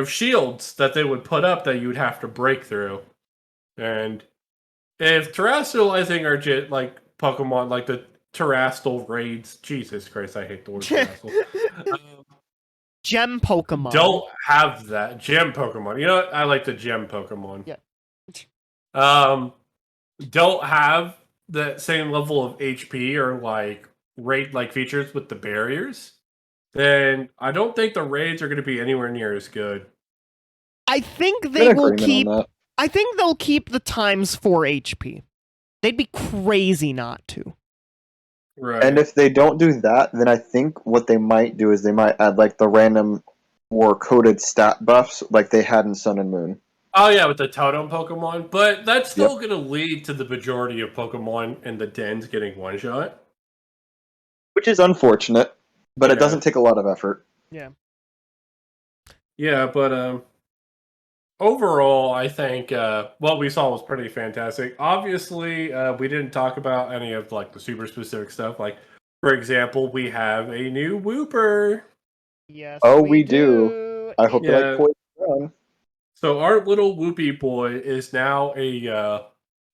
shields that they would put up that you would have to break through. And if terrestrializing are like Pokemon, like the terrestrial raids, Jesus Christ, I hate the word terrestrial. Gem Pokemon. Don't have that. Gem Pokemon. You know what? I like the gem Pokemon. Yeah. Don't have the same level of HP or like raid like features with the barriers, then I don't think the raids are going to be anywhere near as good. I think they will keep. I think they'll keep the times 4 HP. They'd be crazy not to. Right. And if they don't do that, then I think what they might do is they might add like the random or coded stat buffs like they had in Sun and Moon. Oh yeah, with the totem Pokemon, but that's still going to lead to the majority of Pokemon in the dens getting one shot, which is unfortunate, but it doesn't take a lot of effort. Yeah. Yeah, but overall, I think what we saw was pretty fantastic. Obviously, we didn't talk about any of like the super specific stuff. Like, for example, we have a new Wooper. Yes. Oh, we do. I hope you like Poison. So our little Whoopie boy is now a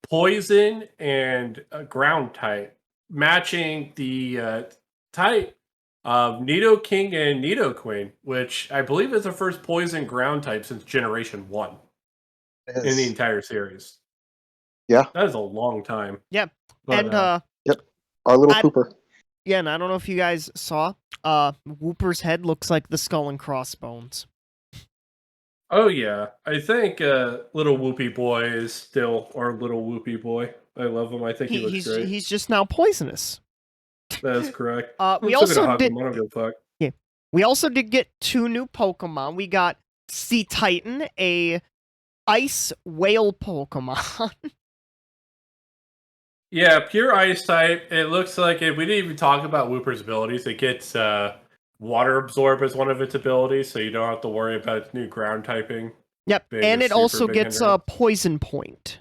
poison and a ground type, matching the type of Nidoking and Nidoqueen, which I believe is the first poison ground type since Generation 1 in the entire series. Yeah. That is a long time. Yeah. But, and yep. Our little Pooper. Yeah, and I don't know if you guys saw, Wooper's head looks like the skull and crossbones. Oh yeah. I think little Whoopie boy is still our little Whoopie boy. I love him. I think he looks great. He's just now poisonous. That is correct. We also did. Yeah, we also did get 2 new Pokemon. We got Sea Titan, a ice whale Pokemon. Yeah, pure ice type. It looks like we didn't even talk about Wooper's abilities. It gets water absorb as one of its abilities, so you don't have to worry about its new ground typing. Yep, and it also gets a poison point.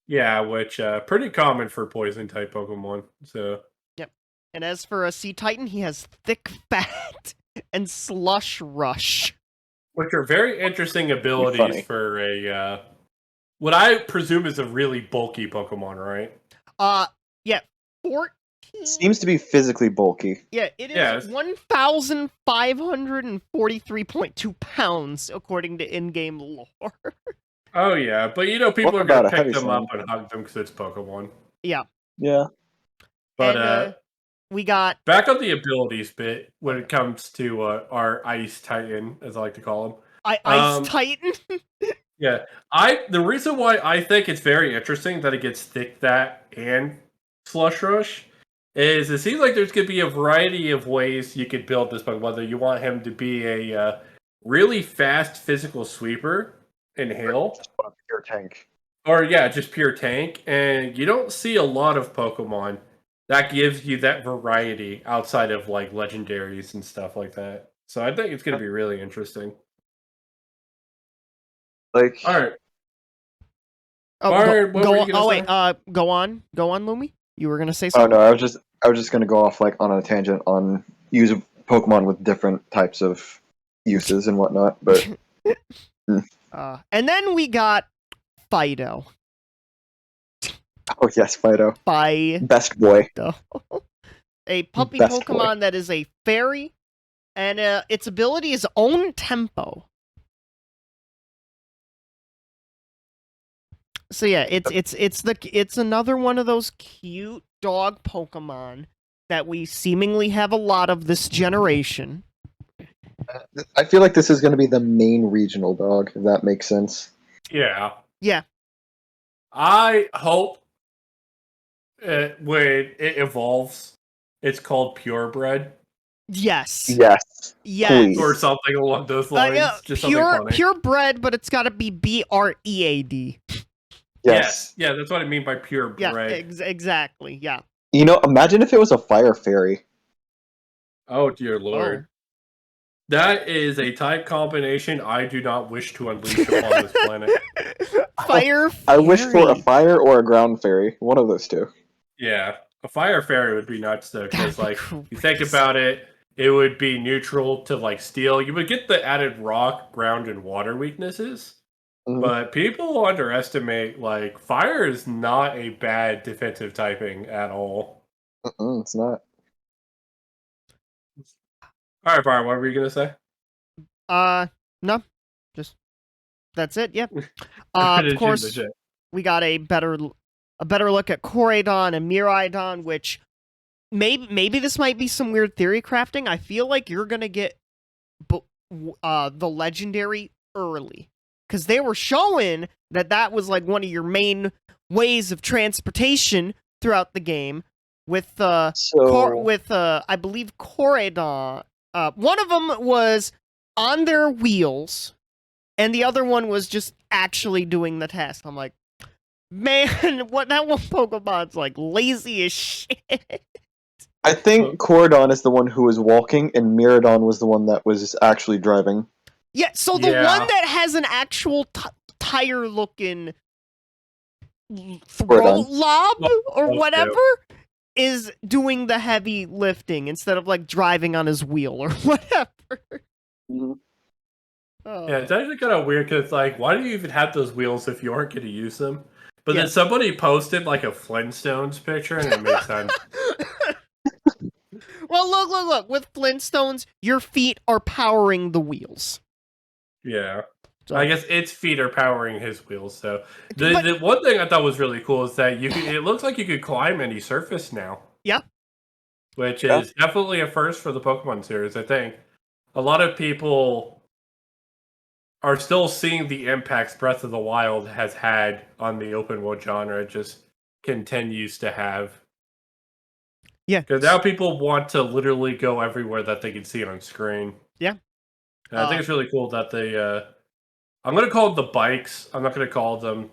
Yeah, which pretty common for poison type Pokemon. So. Yep. And as for a Sea Titan, he has Thick Fat and Slush Rush, which are very interesting abilities for a what I presume is a really bulky Pokemon, right? Yeah, 14. Seems to be physically bulky. Yeah, it is 1,543.2 pounds according to in-game lore. Oh yeah, but people are gonna pick them up and hug them because it's Pokemon. Yeah. Yeah. But we got back on the abilities bit when it comes to our Ice Titan, as I like to call him. Ice Titan. Yeah, the reason why I think it's very interesting that it gets Thick Fat and Slush Rush is it seems like there's going to be a variety of ways you could build this Pokemon. Whether you want him to be a really fast physical sweeper and hail, just pure tank, or just pure tank, and you don't see a lot of Pokemon that gives you that variety outside of like legendaries and stuff like that. So I think it's going to be really interesting. Like, all right. Go on, Lumi. You were gonna say something. Oh no, I was just gonna go off like on a tangent on use Pokemon with different types of uses and whatnot, but... And then we got Fido. Oh yes, Fido. Best boy. A puppy Pokemon that is a fairy, and its ability is own tempo. So yeah, it's another one of those cute dog Pokemon that we seemingly have a lot of this generation. I feel like this is going to be the main regional dog, if that makes sense. Yeah. Yeah. I hope when it evolves, it's called purebred. Yes. Yes. Please. Or something along those lines. Just something funny. Purebred, but it's got to be BREAD. Yes. Yeah, that's what I mean by purebred. Yeah, exactly. Yeah. You know, imagine if it was a fire fairy. Oh dear lord. Oh. That is a type combination I do not wish to unleash upon this planet. Fire fairy. I wish for a fire or a ground fairy. One of those two. Yeah. A fire fairy would be nuts though, because like you think about it, it would be neutral to like steel. You would get the added rock, ground, and water weaknesses. Mm-hmm. But people underestimate like fire is not a bad defensive typing at all. It's not. All right, Byron, what were you gonna say? No, just that's it. Yep. Of course, we got a better look at Koraidon and Miraidon, which maybe this might be some weird theory crafting. I feel like you're gonna get the legendary early because they were showing that was like one of your main ways of transportation throughout the game with I believe Koraidon. One of them was on their wheels, and the other one was just actually doing the task. I'm like, man, that one Pokemon's like lazy as shit. I think Koraidon is the one who was walking, and Miraidon was the one that was actually driving. Yeah, so the one that has an actual tire-looking throat lob or whatever is doing the heavy lifting instead of like driving on his wheel or whatever. Mm-hmm. Yeah, it's actually kind of weird because like, why do you even have those wheels if you aren't going to use them? But then somebody posted like a Flintstones picture, and it makes sense. Well, look. With Flintstones, your feet are powering the wheels. Yeah. So, I guess its feet are powering his wheels. So the one thing I thought was really cool is that it looks like you could climb any surface now. Yeah. Which is definitely a first for the Pokemon series, I think. A lot of people are still seeing the impacts Breath of the Wild has had on the open world genre. It just continues to have. Yeah. Because now people want to literally go everywhere that they can see it on screen. Yeah. And I think it's really cool that they... I'm going to call it the bikes. I'm not going to call them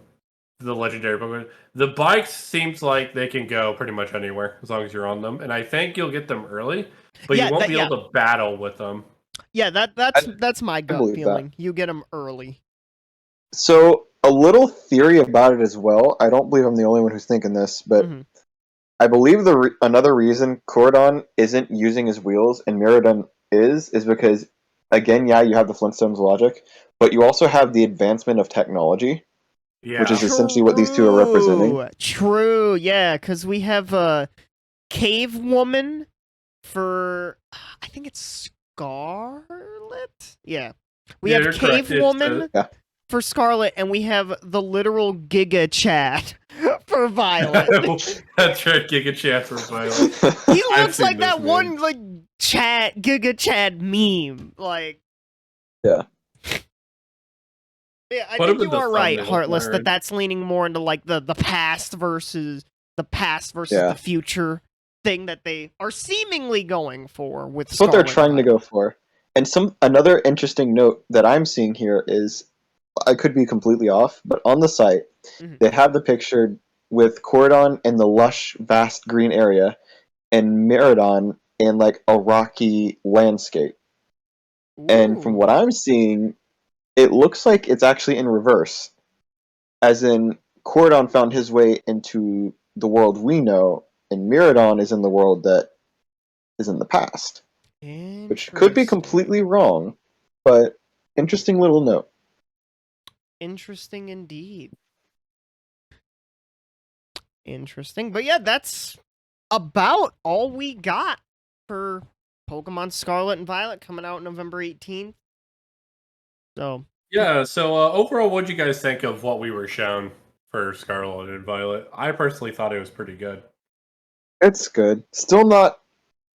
the legendary Pokemon. The bikes seems like they can go pretty much anywhere as long as you're on them. And I think you'll get them early, but you won't be able to battle with them. Yeah, that's my gut feeling. You get them early. So, a little theory about it as well. I don't believe I'm the only one who's thinking this, but I believe another reason Koraidon isn't using his wheels and Miraidon is because, again, you have the Flintstones logic, but you also have the advancement of technology, which is essentially what these two are representing. True, yeah, because we have a Cave Woman for, I think it's Scarlet? Yeah. We have Cave Woman for Scarlet, and we have the literal Giga Chad for Violet. That's right, Giga Chad for Violet. He looks like that one like Giga Chad meme. Like, yeah. Yeah, I think you are right, Heartless, that's leaning more into like the past versus the future thing that they are seemingly going for with That's what they're trying to go for. And another interesting note that I'm seeing here is, I could be completely off, but on the site, they have the picture with Koraidon in the lush, vast green area, and Miraidon in like a rocky landscape. Ooh. And from what I'm seeing, it looks like it's actually in reverse. As in, Koraidon found his way into the world we know, and Miraidon is in the world that is in the past. Which could be completely wrong. But interesting little note. Interesting indeed. Interesting. But yeah, that's about all we got for Pokemon Scarlet and Violet coming out November 18th. So yeah, so overall, what'd you guys think of what we were shown for Scarlet and Violet? I personally thought it was pretty good. It's good. Still not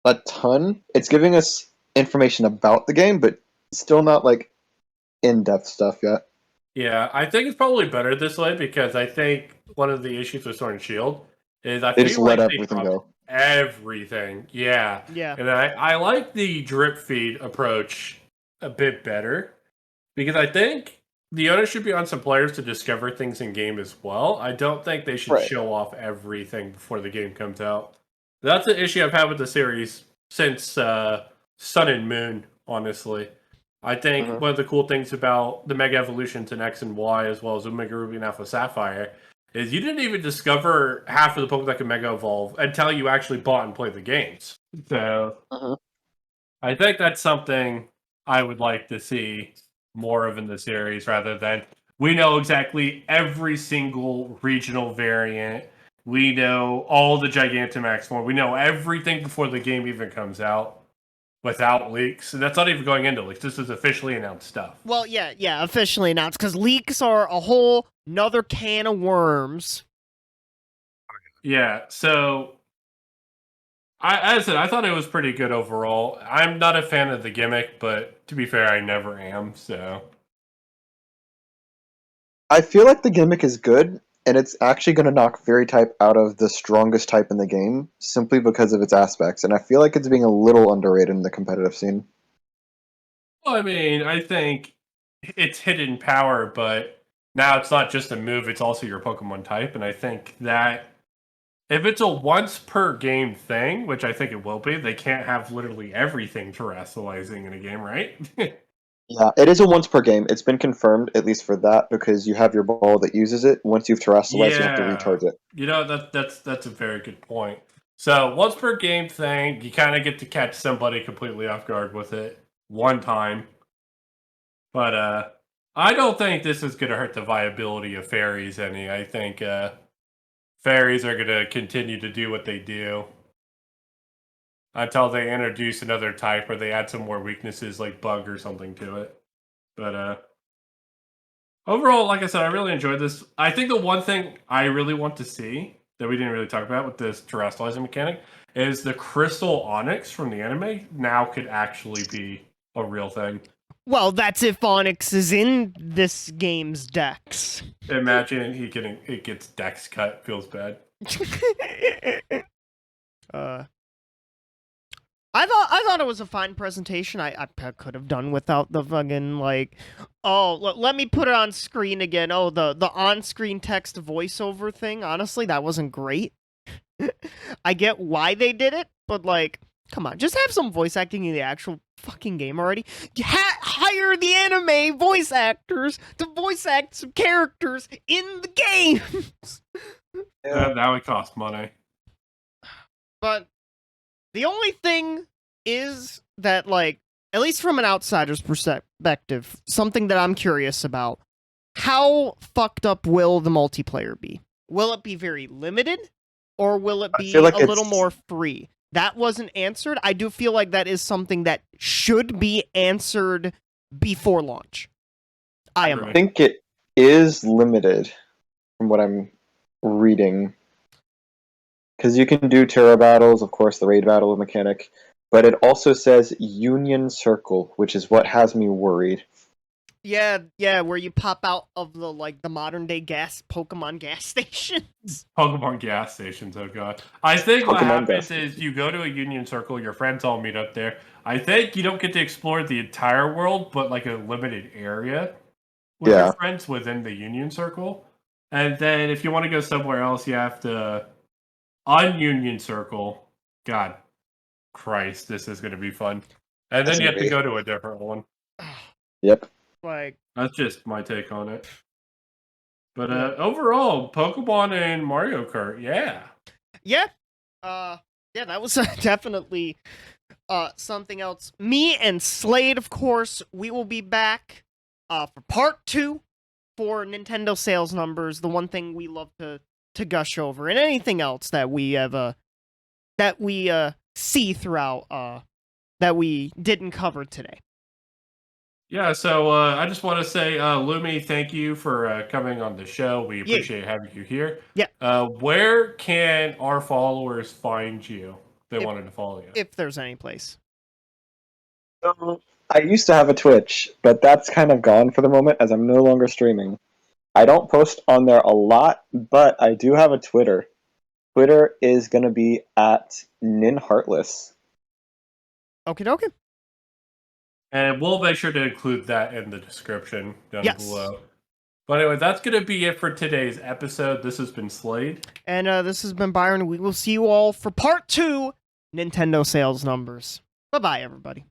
a ton. It's giving us information about the game, but still not like in-depth stuff yet. Yeah, I think it's probably better this way because I think one of the issues with Sword and Shield is they just let everything go. Everything, yeah. And I like the drip feed approach a bit better because I think the onus should be on some players to discover things in game as well. I don't think they should show off everything before the game comes out. That's an issue I've had with the series since Sun and Moon, honestly. I think one of the cool things about the Mega Evolutions in X and Y, as well as Omega Ruby and Alpha Sapphire, is you didn't even discover half of the Pokemon that can Mega Evolve until you actually bought and played the games. So, I think that's something I would like to see more of in the series, rather than we know exactly every single regional variant. We know all the Gigantamax form. We know everything before the game even comes out. Without leaks. And that's not even going into leaks. This is officially announced stuff. Well, yeah, officially announced, because leaks are a whole nother can of worms. Yeah, so as I said, I thought it was pretty good overall. I'm not a fan of the gimmick, but to be fair, I never am, so. I feel like the gimmick is good, and it's actually going to knock Fairy type out of the strongest type in the game, simply because of its aspects, and I feel like it's being a little underrated in the competitive scene. Well, I mean, I think it's hidden power, but now it's not just a move, it's also your Pokemon type, and I think that if it's a once per game thing, which I think it will be, they can't have literally everything terrestrializing in a game, right? Yeah, it is a once per game. It's been confirmed, at least for that, because you have your ball that uses it. Once you've terrestrialized, you have to recharge it. You know, that's a very good point. So once per game thing, you kind of get to catch somebody completely off guard with it one time. But I don't think this is going to hurt the viability of fairies any. I think fairies are going to continue to do what they do until they introduce another type or they add some more weaknesses like bug or something to it. But overall, like I said, I really enjoyed this. I think the one thing I really want to see that we didn't really talk about with this terrestrializing mechanic is the Crystal Onyx from the anime now could actually be a real thing. Well, that's if Onyx is in this game's dex. Imagine it gets dex cut. Feels bad. I thought it was a fine presentation. I could have done without the fucking, like, let me put it on screen again. Oh, the on-screen text voiceover thing. Honestly, that wasn't great. I get why they did it, but, like, come on, just have some voice acting in the actual fucking game already. Hire the anime voice actors to voice act some characters in the games. That would cost money. But the only thing is that, like, at least from an outsider's perspective, something that I'm curious about, how fucked up will the multiplayer be? Will it be very limited, or will it be like a little more free? That wasn't answered. I do feel like that is something that should be answered before launch. I think it is limited from what I'm reading. Because you can do Terra battles, of course, the raid battle mechanic, but it also says Union Circle, which is what has me worried. Yeah, where you pop out of the modern day Pokemon gas stations. Pokemon gas stations, oh god. I think what happens is you go to a Union Circle, your friends all meet up there. I think you don't get to explore the entire world, but like a limited area with your friends within the Union Circle. And then if you want to go somewhere else, you have to un-Union Circle. God Christ, this is going to be fun. And then you have to go to a different one. Yep. Like, that's just my take on it. But overall, Pokemon and Mario Kart, yeah. Yeah, that was definitely something else. Me and Slade, of course, we will be back for part 2 for Nintendo sales numbers, the one thing we love to gush over, and anything else that we have see throughout that we didn't cover today. Yeah, so I just want to say, Lumi, thank you for coming on the show. We appreciate having you here. Yeah. Where can our followers find you if they wanted to follow you? If there's any place. I used to have a Twitch, but that's kind of gone for the moment as I'm no longer streaming. I don't post on there a lot, but I do have a Twitter. Twitter is going to be at ninheartless. Okie dokie. And we'll make sure to include that in the description down below. But anyway, that's going to be it for today's episode. This has been Slade. And this has been Byron. We will see you all for part 2, Nintendo sales numbers. Bye-bye, everybody.